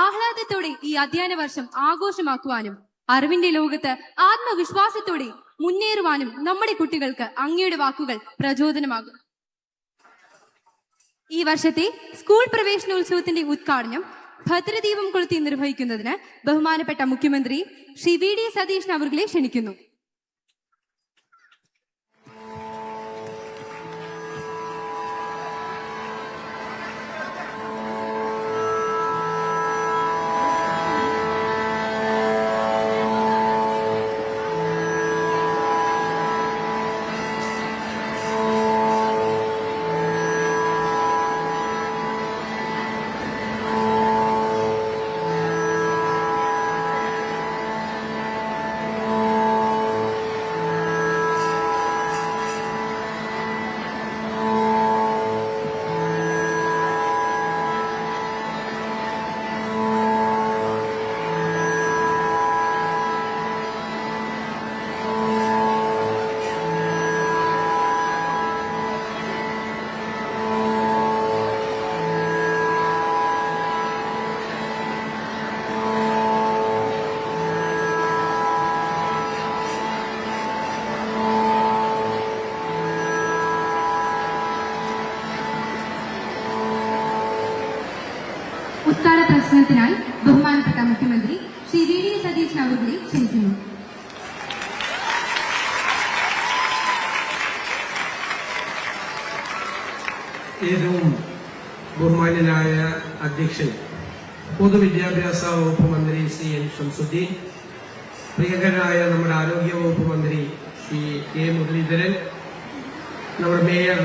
ആഹ്ലാദത്തോടെ ഈ അധ്യയന വർഷം ആഘോഷമാക്കുവാനും അറിവിന്റെ ലോകത്ത് ആത്മവിശ്വാസത്തോടെ മുന്നേറുവാനും നമ്മുടെ കുട്ടികൾക്ക് അങ്ങയുടെ വാക്കുകൾ പ്രചോദനമാകും. ഈ വർഷത്തെ സ്കൂൾ പ്രവേശനോത്സവത്തിന്റെ ഉദ്ഘാടനം ഭദ്രദീപം കൊളുത്തി നിർവഹിക്കുന്നതിന് ബഹുമാനപ്പെട്ട മുഖ്യമന്ത്രി ശ്രീ വി.ഡി. സതീശൻ അവരെ ക്ഷണിക്കുന്നു. ഉദ്ഘാടന പ്രസംഗത്തിനായി ബഹുമാനപ്പെട്ട മുഖ്യമന്ത്രി ശ്രീ വി.ഡി. സതീശൻ അവരെ ക്ഷണിക്കുന്നു. ഏറ്റവും ബഹുമാന്യനായ അധ്യക്ഷൻ പൊതുവിദ്യാഭ്യാസ വകുപ്പ് മന്ത്രി ശ്രീ എൻ ഷംസുദ്ദീൻ, പ്രിയങ്കരനായ നമ്മുടെ ആരോഗ്യ വകുപ്പ് മന്ത്രി ശ്രീ കെ മുരളീധരൻ, നമ്മുടെ മേയർ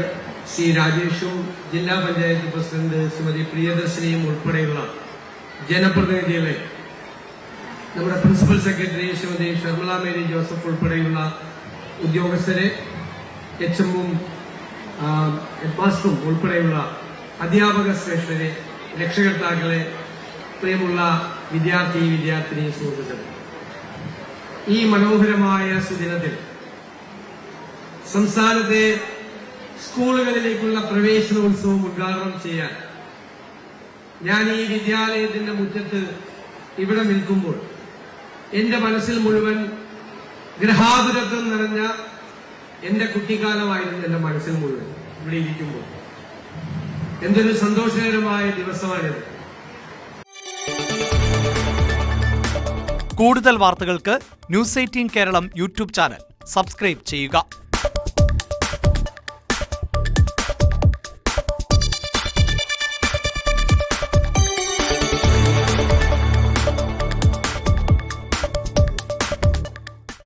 ശ്രീ രാജേഷും ജില്ലാ പഞ്ചായത്ത് പ്രസിഡന്റ് ശ്രീമതി പ്രിയദർശിനിയും ഉൾപ്പെടെയുള്ള ജനപ്രതിനിധികളെ, നമ്മുടെ principal secretary Shrimati Sharmila Mary Joseph ഉൾപ്പെടെയുള്ള ഉദ്യോഗസ്ഥരെ, എച്ച്എമ്മും ഹെഡ്മാസ്റ്ററും ഉൾപ്പെടെയുള്ള അധ്യാപക ശ്രേഷ്ഠരെ, രക്ഷകർത്താക്കളെ, പ്രിയമുള്ള വിദ്യാർത്ഥിനി സുഹൃത്തുക്കളെ, ഈ മനോഹരമായ സുദിനത്തിൽ സംസ്ഥാനത്തെ സ്കൂളുകളിലേക്കുള്ള പ്രവേശനോത്സവം ഉദ്ഘാടനം ചെയ്യാൻ ഞാൻ ഈ വിദ്യാലയത്തിന്റെ മുറ്റത്ത് ഇവിടെ നിൽക്കുമ്പോൾ എന്റെ മനസ്സിൽ മുഴുവൻ ഗൃഹാതുരത്വം നിറഞ്ഞ എന്റെ കുട്ടിക്കാലമായിരുന്നു. എന്റെ മനസ്സിൽ മുഴുവൻ ഇവിടെ ഇരിക്കുമ്പോൾ എന്തൊരു സന്തോഷകരമായ ദിവസമാണിത്. കൂടുതൽ വാർത്തകൾക്ക് news 18 Keralam YouTube channel subscribe ചെയ്യുക.